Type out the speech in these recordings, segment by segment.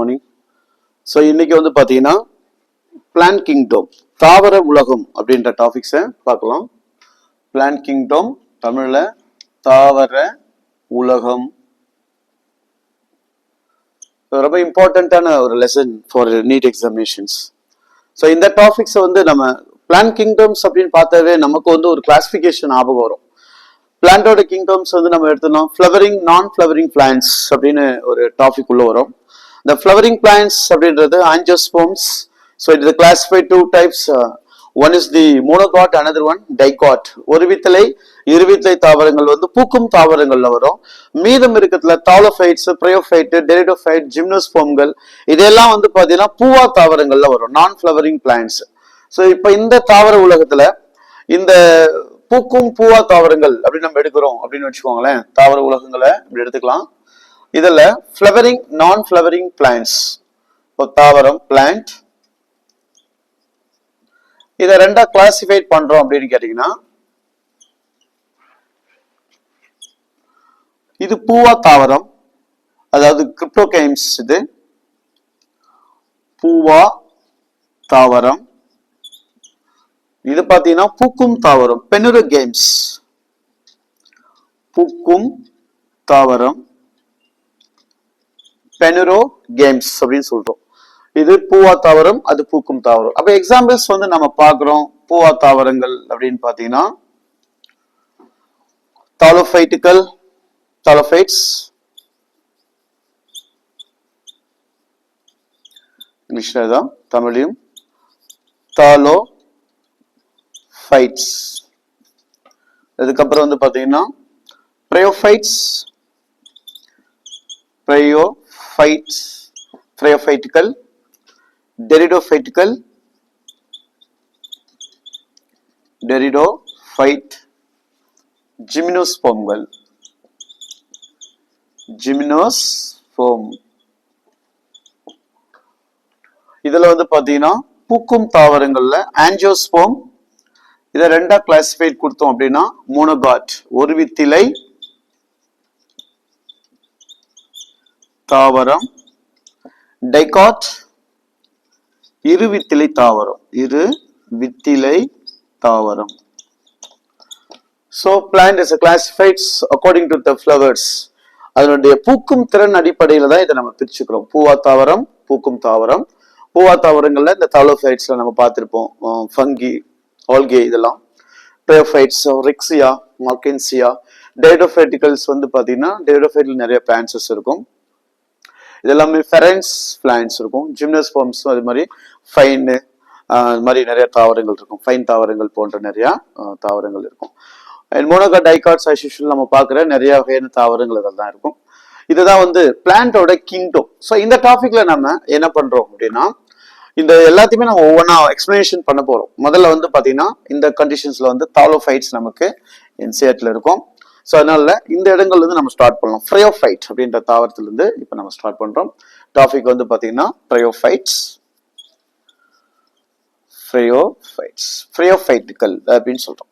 Morning. So இன்னைக்கு வந்து பார்த்தீங்கன்னா பிளான்ட் கிங்டம் தாவர உலகம் அப்படின்ற டாபிக்ஸை பார்க்கலாம். பிளான்ட் கிங்டம் தமிழில் தாவர உலகம் ரொம்ப இம்பார்ட்டண்ட்டான ஒரு lesson for NEET examinations. So இந்த டாபிக்ஸை வந்து நம்ம பிளான்ட் கிங்டம்ஸ் அப்படின்னு பார்த்தாவே நமக்கு வந்து ஒரு கிளாசிஃபிகேஷன் ஞாபகம் வரும். பிளான்டோட கிங்டம்ஸ் வந்து நம்ம எடுத்துனோம் ஃப்ளவரிங் நான் ஃப்ளவரிங் பிளான்ட்ஸ் அப்படின்னு ஒரு டாபிக் உள்ள வரும். இந்த ஃப்ளவரிங் பிளான்ட்ஸ் அப்படின்றது angiosperms. So it is classified two types. One is the monocot, another one dicot. ஒரு வித்தலை இருவித்தலை தாவரங்கள் வந்து பூக்கும் தாவரங்கள்ல வரும். மீதம் இருக்கிறதுல தாலோஃபைட்ஸ், பிரயோஃபைட், டெரிடோஃபைட், ஜிம்னோஸ்போம்கள் இதெல்லாம் வந்து பாத்தீங்கன்னா பூவா தாவரங்கள்ல வரும், நான் ஃப்ளவரிங் பிளான்ட்ஸ். ஸோ இப்ப இந்த தாவர உலகத்துல இந்த பூக்கும் பூவா தாவரங்கள் அப்படின்னு நம்ம எடுக்கிறோம் அப்படின்னு வச்சுக்கோங்களேன். தாவர உலகங்களை இப்படி எடுத்துக்கலாம். இதுல ஃப்ளவரிங் நான் ஃப்ளவரிங் பிளான்ட்ஸ், தாவரம் பிளான்ட், இதை ரெண்டா கிளாசிஃபைட் பண்றோம் அப்படின்னு கேட்டீங்கன்னா இது பூவா தாவரம், அதாவது கிரிப்டோகைம்ஸ். இது பூவா தாவரம். இது பாத்தீங்கன்னா பூக்கும் தாவரம், பெனுரோகேம்ஸ். பூக்கும் தாவரம் பெனுரோகேம்ஸ் அப்படின்னு சொல்றோம். இது பூவா தாவரம், அது பூக்கும் தாவரம். அப்ப எக்ஸாம்பிள்ஸ் வந்து நம்ம பாக்குறோம். பூவா தாவரங்கள் அப்படின்னு பாத்தீங்கன்னா தாலோஃபைட்டுகள், தாலோஃபைட்ஸ், இங்கிலீஷ்ல தான், தமிழையும் தாலோ ஃபைட்ஸ். அதுக்கப்புறம் வந்து பாத்தீங்கன்னா பிரயோஃபைட்ஸ், பிரயோஃபைட்டுகள், டெரிடோஃபைட்டுகள், டெரிடோஃபைட், ஜிம்னோஸ்போம்கள், ஜிம்னோஸ்போம். இதுல வந்து பாத்தீங்கன்னா பூக்கும் தாவரங்கள்ல ஆஞ்சியோஸ்போம். இதை ரெண்டா கிளாசிஃபைட் கொடுத்தோம் அப்படின்னா மோனோகாட் ஒரு வித்திலை தாவரம், டைகாட் இரு வித்திலை தாவரம், இரு வித்திலை தாவரம். So plant is classified according to the flowers. அதனுடைய பூக்கும் திறன் அடிப்படையில தான் இதை நம்ம பிரிச்சுக்கிறோம். பூவா தாவரம், பூக்கும் தாவரம். பூவா தாவரங்கள்ல இந்த தாலோஃபைட்ஸ்ல நம்ம பார்த்திருப்போம், ஃபங்கி, ஆல்கே, இதெல்லாம் பிரயோஃபைட்ஸ், ரிக்ஸியா, மார்கென்சியா. டெரிடோஃபைட்டிகல்ஸ் வந்து பாத்தீங்கன்னா டெரிடோஃபைட்ல நிறைய பிளான்ட்ஸ் இருக்கும். இதெல்லாமே ஃபெரன்ஸ் பிளான்ட்ஸ் இருக்கும். ஜிம்னோஸ்போர்ம்ஸ் அது மாதிரி ஃபைன், அது மாதிரி நிறைய தாவரங்கள் இருக்கும். ஃபைன் தாவரங்கள் போன்ற நிறைய தாவரங்கள் இருக்கும். And monocot, dicots as usual நம்ம பார்க்குற நிறைய வகையான தாவரங்கள் இதெல்லாம் இருக்கும். இதுதான் வந்து பிளான்டோட கிங்டம். ஸோ இந்த டாபிக்ல நம்ம என்ன பண்றோம் அப்படின்னா இந்த எல்லாத்தையுமே நம்ம ஒவ்வொன்றா எக்ஸ்பிளனேஷன் பண்ண போறோம். முதல்ல வந்து பாத்தீங்கன்னா இந்த கண்டிஷன்ஸ்ல வந்து தாலோஃபைட்ஸ் நமக்கு என்சிஆர்ல இருக்கும். ஸோ அதனால இந்த இடங்கள்ல இருந்து நம்ம ஸ்டார்ட் பண்ணலாம். பிரயோஃபைட் அப்படின்ற தாவரத்துல இருந்து இப்போ நம்ம ஸ்டார்ட் பண்றோம். டாபிக் வந்து பாத்தீங்கன்னா பிரயோஃபைட்ஸ், பிரயோஃபைட்டுகள் அப்படின்னு சொல்றோம்.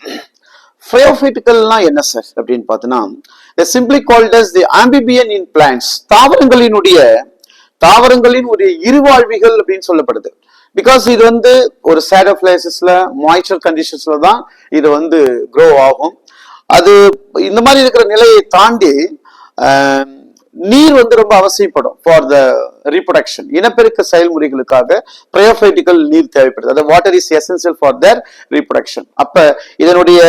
பிரயோஃபைட்டுகள்னா என்ன சார் அப்படின்னு பார்த்தோன்னா சிம்பிளி கால்ட் அஸ் தி ஆம்பிபியன் இன் பிளான்ட்ஸ். தாவரங்களின் ஒரு இருவாழ்விகள் அப்படின்னு சொல்லப்படுது. பிகாஸ் இது வந்து ஒரு சேடோபிளைசிஸ்ல, மாய்ச்சர் கண்டிஷன்ஸ்ல தான் இது வந்து க்ரோ ஆகும். அது இந்த மாதிரி இருக்கிற நிலையை தாண்டி நீர் வந்து ரொம்ப அவசியப்படும் ஃபார் த ரீப்ரொடக்ஷன், இனப்பெருக்க செயல்முறைகளுக்காக பிரயோஃபைட்டுகள் நீர் தேவைப்படுது. அது water is essential for their reproduction. அப்ப இதனுடைய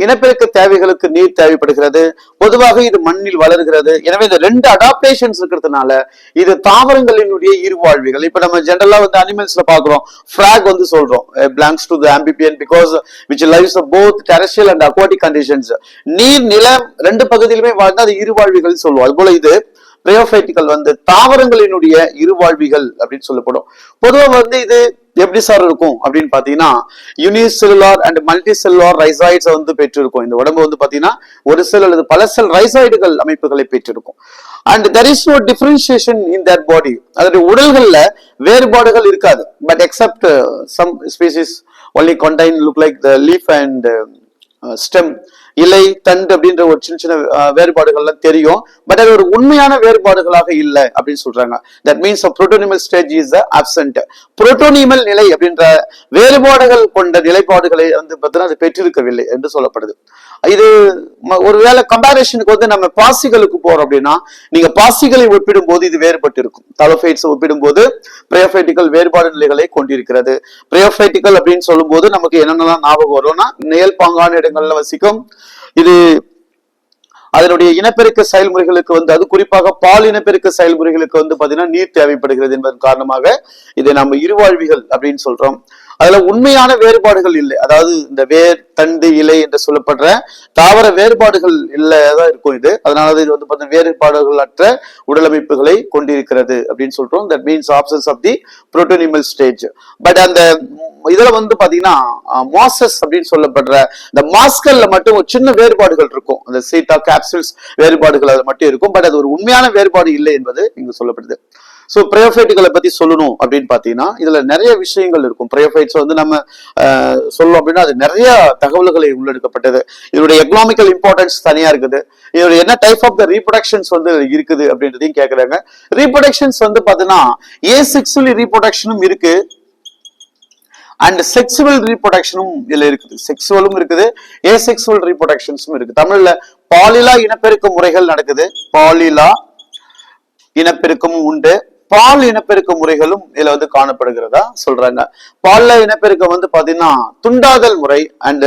இனப்பெருக்க தேவைகளுக்கு நீர் தேவைப்படுகிறது. பொதுவாக இது மண்ணில் வளர்கிறது. எனவே இந்த ரெண்டு அடாப்டேஷன்ஸ் இருக்கிறதுனால இது தாவரங்களினுடைய இருவாழ்விகள். இப்ப நம்ம ஜெனரலா வந்து அனிமல்ஸ்ல பாக்குறோம், ஃபிராக் வந்து சொல்றோம் belongs to the amphibian because which lives both terrestrial and aquatic conditions. நீர், நிலம் ரெண்டு பகுதியிலுமே வாழ்ந்தா அது இருவாழ்விகள் சொல்லுவோம். அது போல இது பிரயோஃபைட்டுகள் வந்து தாவரங்களினுடைய இருவாழ்விகள் அப்படின்னு சொல்லப்படும். பொதுவாக வந்து இது எப்படி சார் இருக்கும் அப்படின்னு பாத்தீங்கன்னா unicellular and multi cellular rhizoids வந்து பெற்றிருக்கும். இந்த உடம்பு வந்து பாத்தீங்கன்னா ஒரு செல் அல்லது பல செல் ரைசாய்டுகள் அமைப்புகளை பெற்றிருக்கும். And there is no differentiation in their body. அதோட உடல்கள்ல வேறுபாடுகள் இருக்காது. But accept some species only contain look like the leaf and stem. இலை தண்டு அப்படின்ற ஒரு சின்ன சின்ன வேறுபாடுகள்லாம் தெரியும். பட் அது ஒரு உண்மையான வேறுபாடுகளாக இல்லை அப்படின்னு சொல்றாங்க. That means protonemal stage is absent. Protonemal நிலை அப்படின்ற வேறுபாடுகள் கொண்ட நிலைப்பாடுகளை வந்து பார்த்தீங்கன்னா அது பெற்றிருக்கவில்லை என்று சொல்லப்படுது. இது ஒருவேளை கம்பேரிஷனுக்கு வந்து நம்ம பாசிகளுக்கு போறோம் அப்படின்னா, நீங்க பாசிகளை ஒப்பிடும் போது இது வேறுபட்டு இருக்கும். தலோஃபைட்ஸ் ஒப்பிடும் போது பிரயோஃபைட்டிக்கல் வேறுபாடு நிலைகளை கொண்டிருக்கிறது. பிரயோஃபைட்டிக்கல் அப்படின்னு சொல்லும் போது நமக்கு என்னென்னலாம் ஞாபகம் வரும்னா, நிழல் பாங்கான இடங்கள்ல வசிக்கும். இது அதனுடைய இனப்பெருக்க செயல்முறைகளுக்கு வந்து, அது குறிப்பாக பால் இனப்பெருக்க செயல்முறைகளுக்கு வந்து பாத்தீங்கன்னா நீர் தேவைப்படுகிறது என்பதன் காரணமாக இதை நம்ம இருவாழ்விகள் அப்படின்னு சொல்றோம். அதுல உண்மையான வேறுபாடுகள் இல்லை. அதாவது இந்த வேர் தண்டு இலை என்று சொல்லப்படுற தாவர வேறுபாடுகள் இல்லதான் இருக்கும் இது. அதனால இது வந்து பார்த்தீங்கன்னா வேறுபாடுகள் அற்ற உடலமைப்புகளை கொண்டிருக்கிறது அப்படின்னு சொல்றோம். That means absence of the protonemal stage. But அந்த இதுல வந்து பாத்தீங்கன்னா மாசஸ் அப்படின்னு சொல்லப்படுற இந்த மாஸ்கல்ல மட்டும் ஒரு சின்ன வேறுபாடுகள் இருக்கும். அந்த சீட்டா கேப்சூல்ஸ் வேறுபாடுகள் அது மட்டும் இருக்கும். பட் அது ஒரு உண்மையான வேறுபாடு இல்லை என்பது இங்கு சொல்லப்படுது. சோ பிரயோஃபைட்டுகளை பத்தி சொல்லணும் அப்படின்னு பாத்தீங்கன்னா இதுல நிறைய விஷயங்கள் இருக்கும். பிரயோஃபைட்ஸ் வந்து நம்ம சொல்லணும் அப்படின்னா அது நிறைய தகவல்களை உள்ளெடுக்கப்பட்டது. இதனுடைய எக்கனாமிக்கல் இம்பார்ட்டன்ஸ் தனியா இருக்குது. இதோட என்ன டைப் ஆஃப் த ரீப்ரொடக்ஷன்ஸ் வந்து இருக்குது அப்படின்றதையும் கேக்குறாங்க. ரீப்ரொடக்ஷன்ஸ் வந்து பாத்தீங்கன்னா ஏசெக்சுவலி ரீப்ரொடக்ஷனும் இருக்கு அண்ட் செக்சுவல் ரீப்ரொடக்ஷனும் இதுல இருக்குது. செக்சுவலும் இருக்குது, ஏசெக்சுவல் ரீப்ரொடக்ஷன்ஸும் இருக்கு. தமிழ்ல பாலிலா இனப்பெருக்க முறைகள் நடக்குது, பாலிலா இனப்பெருக்கமும் உண்டு, பால் இனப்பெருக்க முறைகளும் இதுல வந்து காணப்படுகிறதா சொல்றாங்க. பால்ல இனப்பெருக்கம் வந்து பாத்தீங்கன்னா துண்டாதல் முறை அண்ட்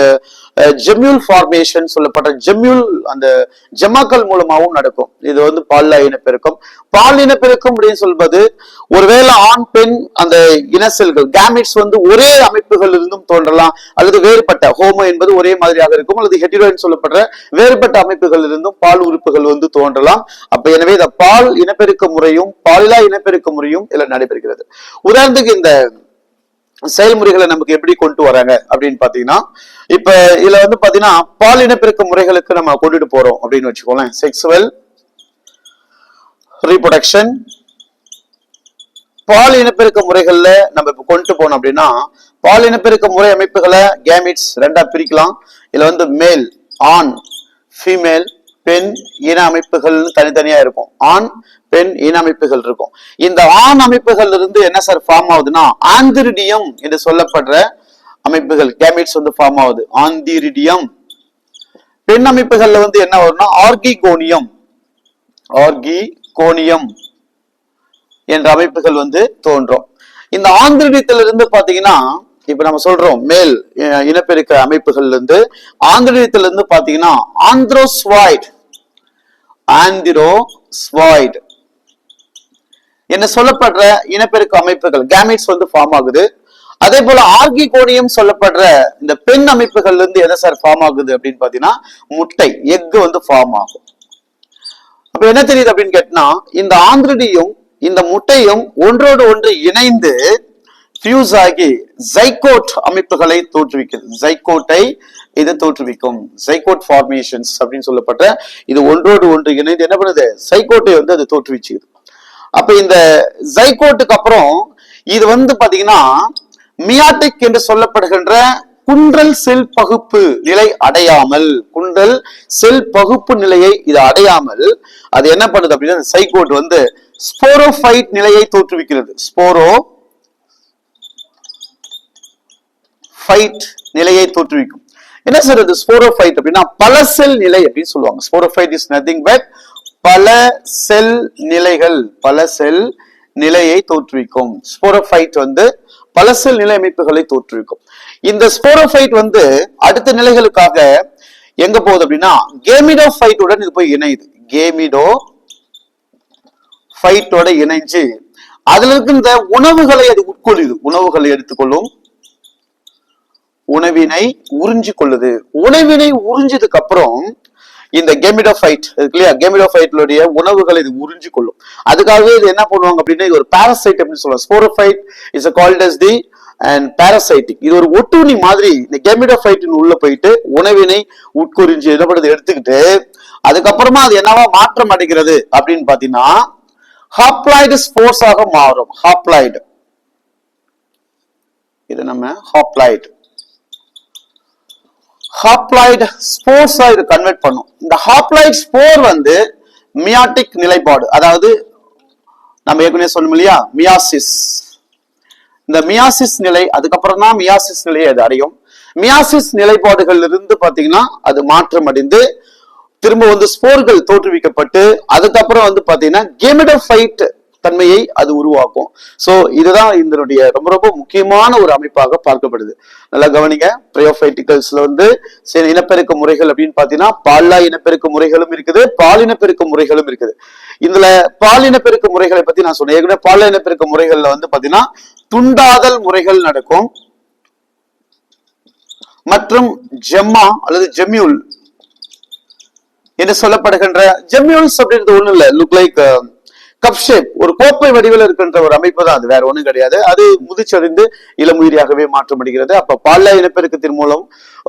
ஜெம்யூல் ஃபார்மேஷன் சொல்லப்பட்ட ஜெம்யூல் அந்த ஜமாக்கள் மூலமாகவும் நடக்கும். இது வந்து பால்ல இனப்பெருக்கம். பால் இனப்பெருக்கம் அப்படின்னு சொல்வது ஒருவேளை ஆண் பெண் அந்த இன செல்கள் கேமிட்ஸ் வந்து ஒரே அமைப்புகள் இருந்தும் தோன்றலாம், அல்லது வேறுபட்ட ஹோமோ என்பது ஒரே மாதிரியாக இருக்கும், அல்லது ஹெட்டிரோன்னு சொல்லப்படுற வேறுபட்ட அமைப்புகள் இருந்தும் பால் உறுப்புகள் வந்து தோன்றலாம். அப்ப எனவே இந்த பால் இனப்பெருக்க முறையும் பாலிலா இனப்பெருக்க முறையும் இதுல நடைபெறுகிறது. உதாரணத்துக்கு இந்த செயல்முறைகளை நமக்கு எப்படி கொண்டு வராங்க அப்படின்னு பாத்தீங்கன்னா, இப்ப இதுல வந்து பாத்தீங்கன்னா பால் இனப்பெருக்க முறைகளுக்கு நம்ம கொண்டுட்டு போறோம் அப்படின்னு வச்சுக்கோங்களேன். செக்சுவல் ரீப்ரொடக்ஷன் பால் இனப்பெருக்க முறைகள்ல நம்ம இப்ப கொண்டு போனோம் அப்படின்னா, பால் இனப்பெருக்க முறை அமைப்புகளை கேமிட்ஸ் ரெண்டா பிரிக்கலாம். இதுல வந்து மேல் ஆண், ஃபீமேல் பெண் இன அமைப்புகள் தனித்தனியா இருக்கும். ஆண் பெண் இன அமைப்புகள் இருக்கும். இந்த ஆண் அமைப்புகள் இருந்து என்ன சார் ஃபார்ம் ஆகுதுன்னா ஆந்திரிடியம் என்று சொல்லப்படுற அமைப்புகள் கேமிட்ஸ் வந்து ஃபார்ம் ஆகுது. ஆந்திரிடியம். பெண் அமைப்புகள்ல வந்து என்ன வரும்னா ஆர்கிகோனியம், ஆர்கிகோனியம் என்ற அமைப்புகள் வந்து தோன்றும். இந்த ஆந்திரிடியத்திலிருந்து பாத்தீங்கன்னா இப்ப நம்ம சொல்றோம் மேல் இனப்பெருக்க அமைப்புகள்ல இருந்து ஆந்திரிடியத்திலிருந்து பாத்தீங்கன்னா ஆந்த்ரோஸ்வாய்ட், ஆந்திரோஸ்வாய்ட் என்ன சொல்லப்படுற இனப்பெருக்க அமைப்புகள் கேமிட்ஸ் வந்து ஃபார்ம் ஆகுது. அதே போல ஆர்கிகோனியம் சொல்லப்படுற இந்த பெண் அமைப்புகள்ல இருந்து என்ன சார் ஃபார்ம் ஆகுது அப்படின்னு பாத்தீங்கன்னா முட்டை எக் வந்து ஃபார்ம் ஆகும். அப்ப என்ன தெரியுது அப்படின்னு கேட்டா இந்த ஆந்திரிடியும் இந்த முட்டையும் ஒன்றோடு ஒன்று இணைந்து ஃபியூஸ் ஆகி ஜைகோட் அமைப்புகளை தோற்றுவிக்கிறது. ஜைகோட்டை இது தோற்றுவிக்கும். ஜைகோட் ஃபார்மேஷன்ஸ் அப்படின்னு சொல்லப்பட்ட இது ஒன்றோடு ஒன்று இணைந்து என்ன பண்ணுது ஜைகோட்டை வந்து அது தோற்றுவிச்சுது. அப்ப இந்த ஜைகோட்டுக்கு அப்புறம் இது வந்து பாத்தீங்கன்னா மியாட்டிக் என்று சொல்லப்படுகின்ற குன்றல் செல் பகுப்பு நிலை அடையாமல், குன்றல் செல் பகுப்பு நிலையை இது அடையாமல் அது என்ன பண்ணுது அப்படின்னா சைகோட் வந்து ஸ்போரோஃபைட் நிலையை தோற்றுவிக்கிறது. ஸ்போரோஃபைட் நிலையை தோற்றுவிக்கும். என்ன சார் இது ஸ்போரோஃபைட் அப்படின்னா பல செல் நிலை அப்படின்னு சொல்லுவாங்க. ஸ்போரோஃபைட் இஸ் நதிங் பட் பல செல் நிலைகள், பல செல் நிலையை தோற்றுவிக்கும். ஸ்போரோஃபைட் வந்து பல செல் நிலை அமைப்புகளை தோற்றுவிக்கும். இந்த ஸ்போரோஃபைட் வந்து அடுத்த நிலைகளுக்காக எங்க போகுது அப்படின்னா கேமிடோஃபைட்டுடன் இது போய் இணையுது. கேமிடோஃபைட்டோட இணைஞ்சு அதுல இருக்கின்ற உணவுகளை அது உட்கொள்ளுது. உணவுகளை எடுத்துக்கொள்ளும், உணவினை உறிஞ்சி கொள்ளுது. உணவினை உறிஞ்சதுக்கு அப்புறம் இந்த கேமிடோஃபைட் இருக்கு இல்லையா, கேமிடோஃபைட்லுடைய உணவுகளை இது உறிஞ்சி கொள்ளும். அதுக்காகவே இது என்ன பண்ணுவாங்க அப்படின்னா இது ஒரு பாராசைட் அப்படின்னு சொல்லுவாங்க. Sporophyte is called as the and parasitic. இது ஒரு ஒட்டுண்ணி மாதிரி இந்த கேமிடோஃபைட்டின் உள்ள போயிட்டு உணவினை உட்கொறிஞ்சு என்ன பண்ணுறது எடுத்துக்கிட்டு அதுக்கப்புறமா அது என்னவா மாற்றம் அடைகிறது அப்படின்னு பாத்தீங்கன்னா ஹாப்ளாய்டு ஸ்போர்ஸாக மாறும். ஹாப்ளாய்டு, இது நம்ம ஹாப்ளாய்டு ஹாப்ளாய்டு ஸ்போர்ஸா இது கன்வெர்ட் பண்ணும். இந்த ஹாப்ளாய்டு ஸ்போர் வந்து மியாட்டிக் நிலைப்பாடு, அதாவது நம்ம ஏற்கனவே சொன்னோம் இல்லையா மியாசிஸ், இந்த மியாசிஸ் நிலை அதுக்கப்புறம் தான் மியாசிஸ் நிலையை அது அடையும். மியாசிஸ் நிலைப்பாடுகள் இருந்து பாத்தீங்கன்னா அது மாற்றம் அடைந்து திரும்ப வந்து ஸ்போர்கள் தோற்றுவிக்கப்பட்டு அதுக்கப்புறம் வந்து பாத்தீங்கன்னா கேமிடோஃபைட் தன்மையை அது உருவாக்கும். சோ இதுதான் இதனுடைய ரொம்ப ரொம்ப முக்கியமான ஒரு அமைப்பாக பார்க்கப்படுது. நல்லா கவனிங்க, பிரயோஃபைட்டிகல்ஸ்ல வந்து சில இனப்பெருக்க முறைகள் அப்படின்னு பாத்தீங்கன்னா பால்லா இனப்பெருக்க முறைகளும் இருக்குது, பாலினப்பெருக்க முறைகளும் இருக்குது. இதுல பாலினப்பெருக்க முறைகளை பத்தி நான் சொன்னேன் ஏற்கனவே. பால் இனப்பெருக்க முறைகள்ல வந்து பாத்தீங்கன்னா துண்டாதல் முறைகள் நடக்கும் மற்றும் ஜெம்மா அல்லது ஜெம்யூல் என்று சொல்லப்படுகின்ற ஜெம்யூல்ஸ் அப்படின்றது ஒண்ணு இல்ல, லுக் லைக் கப் ஷேப், ஒரு கோப்பை வடிவில் இருக்கின்ற ஒரு அமைப்பு தான் அது, வேற ஒண்ணும் கிடையாது. அது முதிர்ச்சடைந்து இளமுயிரியாகவே மாற்றமடைகிறது. அப்ப பால்ல இனப்பெருக்கத்தின் மூலம்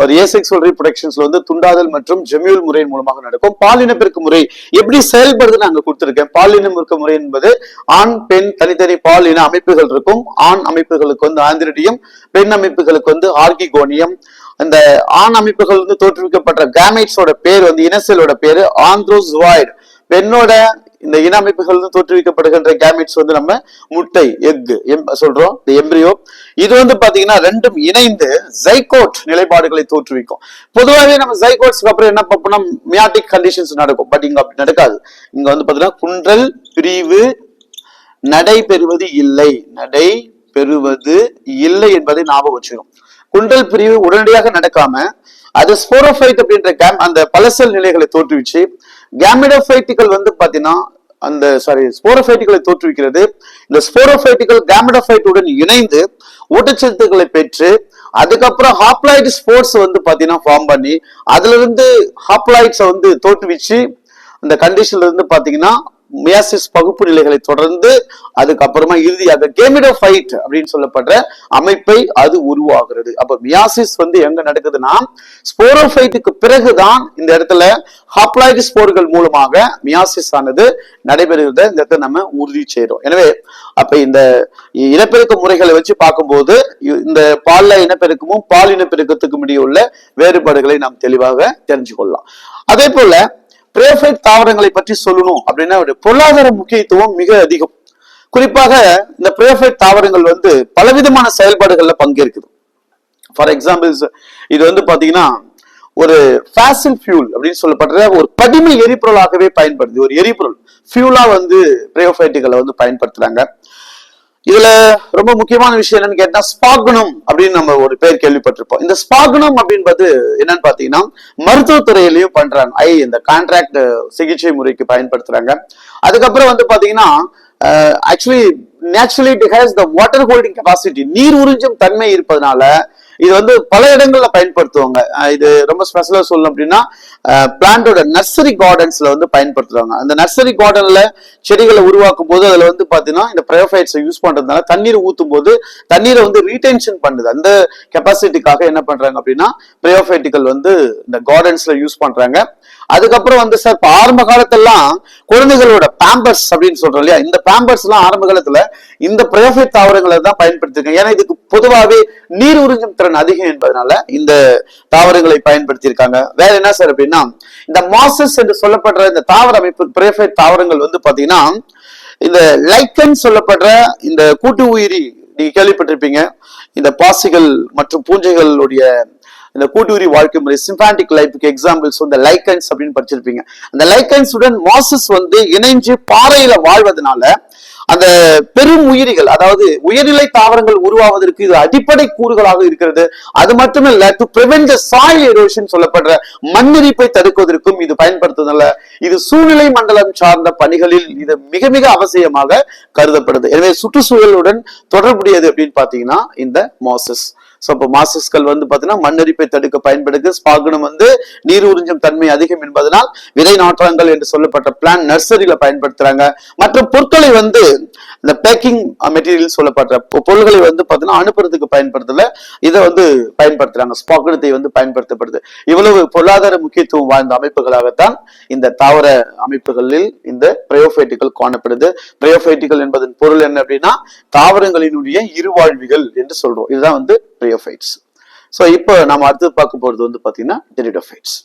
ஒரு ஏசெக்சுவல் ரீப்ரொடக்ஷன்ஸ்ல வந்து துண்டாதல் மற்றும் ஜெம்யூல் முறையின் மூலமாக நடக்கும். பால் இனப்பெருக்க முறை எப்படி செயல்படுதுன்னு அங்க கொடுத்திருக்கேன். பால் இனப்பெருக்க முறை என்பது ஆண் பெண் தனித்தனி பால் இன அமைப்புகள் இருக்கும். ஆண் அமைப்புகளுக்கு வந்து ஆந்திரிடியம், பெண் அமைப்புகளுக்கு வந்து ஆர்கிகோனியம். அந்த ஆண் அமைப்புகள் வந்து தோற்றுவிக்கப்பட்ட கேமைட்ஸோட பேர் வந்து இனசெலோட பேரு ஆந்த்ரோசுவாய்டு. பெண்ணோட இந்த இன அமைப்புகள் தோற்றுவிக்கப்படுகின்ற கேமிட்ஸ் வந்து நம்ம முட்டை எக் சொல்றோம், இந்த எம்பிரியோ. இது வந்து பாத்தீங்கன்னா ரெண்டும் இணைந்து ஜைகோட் நிலைப்பாடுகளை தோற்றுவிக்கும். பொதுவாகவே நம்ம ஜைகோட்ஸ்க்கு அப்புறம் என்ன பார்ப்போம்னா மியாட்டிக் கண்டிஷன்ஸ் நடக்கும். பட் இங்க அப்படி நடக்காது. இங்க வந்து பாத்தீங்கன்னா குன்றல் பிரிவு நடைபெறுவது இல்லை, நடைபெறுவது இல்லை என்பதை ஞாபகம் வச்சிடும். குண்டல் பிரிவு உடனடியாக நடக்காம அது ஸ்போரோஃபைட் அப்படின்ற அந்த பலசல் நிலைகளை தோற்றுவிச்சு கேமிடோஃபைட்டுகள் வந்து பாத்தீங்கன்னா அந்த ஸ்போரோஃபைட்டுகளை தோற்றுவிக்கிறது. இந்த ஸ்போரோஃபைட்டுகள் கேமிடோஃபைட்டுடன் இணைந்து ஊட்டச்சத்துக்களை பெற்று அதுக்கப்புறம் ஹாப்ளாய்டு ஸ்போர்ஸ் வந்து பாத்தீங்கன்னா ஃபார்ம் பண்ணி அதுல இருந்து ஹாப்ளாய்ட்ஸை வந்து தோற்றுவிச்சு அந்த கண்டிஷன்ல இருந்து பாத்தீங்கன்னா மியாசிஸ் பகுப்பு நிலைகளை தொடர்ந்து அதுக்கப்புறமா இறுதியாக கேமிடோஃபைட் அப்படின்னு சொல்லப்படுற அமைப்பை அது உருவாகிறது. அப்ப மியாசிஸ் வந்து எங்க நடக்குதுன்னா ஸ்போரோஃபைட்டுக்கு பிறகுதான் இந்த இடத்துல ஹாப்ளாய்டு ஸ்போர்கள் மூலமாக மியாசிஸ் ஆனது நடைபெறுகிறத இந்த இடத்துல நம்ம உறுதி செய்யறோம். எனவே அப்ப இந்த இனப்பெருக்க முறைகளை வச்சு பார்க்கும்போது இந்த பால்ல இனப்பெருக்கமும் பால் இனப்பெருக்கத்துக்கும் இடையே உள்ள வேறுபாடுகளை நாம் தெளிவாக தெரிஞ்சு கொள்ளலாம். அதே போல பிரயோஃபைட் தாவரங்களை பற்றி சொல்லணும் அப்படின்னா பொருளாதார முக்கியத்துவம் மிக அதிகம். குறிப்பாக இந்த பிரயோஃபைட் தாவரங்கள் வந்து பலவிதமான செயல்பாடுகள்ல பங்கேற்குது. ஃபார் எக்ஸாம்பிள்ஸ் இது வந்து பாத்தீங்கன்னா ஒரு ஃபாசில் ஃபியூல் அப்படின்னு சொல்லப்படுற ஒரு படிமை எரிபொருளாகவே பயன்படுது. ஒரு எரிபொருள் ஃபியூலா வந்து பிரயோஃபைட்டுகளை வந்து பயன்படுத்துறாங்க. இதுல ரொம்ப முக்கியமான விஷயம் என்னன்னு கேட்டா ஸ்பாகுனம் அப்படின்னு நம்ம ஒரு பேர் கேள்விப்பட்டிருப்போம். இந்த ஸ்பாகுனம் அப்படின்றது என்னன்னு பாத்தீங்கன்னா மருத்துவத்துறையிலையும் பண்றாங்க. இந்த கான்ட்ராக்ட் சிகிச்சை முறைக்கு பயன்படுத்துறாங்க. அதுக்கப்புறம் வந்து பாத்தீங்கன்னா actually naturally it has the water holding capacity, நீர் உறிஞ்சும் தன்மை இருப்பதனால இது வந்து பல இடங்கள்ல பயன்படுத்துவாங்க. இது ரொம்ப ஸ்பெஷலா சொல்லணும் அப்படின்னா பிளான்டோட நர்சரி கார்டன்ஸ்ல வந்து பயன்படுத்துறாங்க. அந்த நர்சரி கார்டன்ல செடிகளை உருவாக்கும் போது அதுல வந்து பாத்தீங்கன்னா இந்த பிரயோஃபைட்ஸை யூஸ் பண்றதுனால தண்ணீர் ஊத்தும் போது தண்ணீரை வந்து ரீடென்ஷன் பண்ணுது. அந்த கெப்பாசிட்டிக்காக என்ன பண்றாங்க அப்படின்னா பிரயோஃபைட்டுகள் வந்து இந்த கார்டன்ஸ்ல யூஸ் பண்றாங்க. அதுக்கப்புறம் வந்து சார் ஆரம்ப காலத்தெல்லாம் குழந்தைகளோட பேம்பர்ஸ் அப்படின்னு சொல்றோம் இல்லையா, இந்த பேம்பர்ஸ் எல்லாம் ஆரம்ப காலத்துல இந்த பிரயோஃபைட் தாவரங்களை தான் பயன்படுத்திருக்காங்க. ஏன்னா இதுக்கு பொதுவாகவே நீர் உறிஞ்சும் திறன் அதிகம் என்பதனால இந்த தாவரங்களை பயன்படுத்தி இருக்காங்க. வேற என்ன சார் அப்படின்னா இந்த மாசஸ் என்று சொல்லப்படுற இந்த தாவர அமைப்பு பிரயோஃபைட் தாவரங்கள் வந்து பாத்தீங்கன்னா இந்த லைக்கன் சொல்லப்படுற இந்த கூட்டு உயிரி நீங்க கேள்விப்பட்டிருப்பீங்க. இந்த பாசிகள் மற்றும் பூஞ்சைகளுடைய இந்த கூட்டுரி வாழ்க்கை முறை சிம்பாண்டிக் லைஃப்க்கு எக்ஸாம்பிள்ஸ் இந்த லைக்கன்ஸ் அப்படின்னு படிச்சிருப்பீங்க. அந்த லைக்கன்ஸ் உடன் மாசஸ் வந்து இணைஞ்சு பாறையில வாழ்வதனால அந்த பெரும் உயிரிகள், அதாவது உயர்நிலை தாவரங்கள் உருவாவதற்கு இது அடிப்படை கூறுகளாக இருக்கிறது. அது மட்டுமல்ல to prevent the soil erosion சொல்லப்படுற மண்ணரிப்பை தடுக்குவதற்கும் இது பயன்படுத்துவதால இது சூழ்நிலை மண்டலம் சார்ந்த பணிகளில் இது மிக மிக அவசியமாக கருதப்படுது. எனவே சுற்றுச்சூழலுடன் தொடர்புடையது அப்படின்னு பாத்தீங்கன்னா இந்த மாசஸ். சோ இப்போ மாசஸ்கள் வந்து பாத்தீங்கன்னா மண்ணரிப்பை தடுக்க பயன்படுது. ஸ்பாகுனம் வந்து நீர் உறிஞ்சும் தன்மை அதிகம் என்பதனால் விதை நாற்றங்கள் என்று சொல்லப்பட்ட பிளான் நர்சரியில பயன்படுத்துறாங்க. மற்றும் பொருட்களை வந்து இந்த பேக்கிங் மெட்டீரியல் சொல்லப்படுற பொருள்களை வந்து பாத்தீங்கன்னா அனுப்புறதுக்கு பயன்படுத்தல இதை வந்து பயன்படுத்துறாங்க. ஸ்பாகுனத்தை வந்து பயன்படுத்தப்படுது. இவ்வளவு பொருளாதார முக்கியத்துவம் வாய்ந்த அமைப்புகளாகத்தான் இந்த தாவர அமைப்புகளில் இந்த பிரயோஃபைட்டுகள் காணப்படுது. பிரயோஃபைட்டுகள் என்பதன் பொருள் என்ன அப்படின்னா தாவரங்களினுடைய இருவாழ்விகள் என்று சொல்றோம். இதுதான் வந்து பிரயோஃபைட்ஸ். ஸோ இப்போ நம்ம அடுத்து பார்க்க போறது வந்து பாத்தீங்கன்னா டெரிடோஃபைட்ஸ்.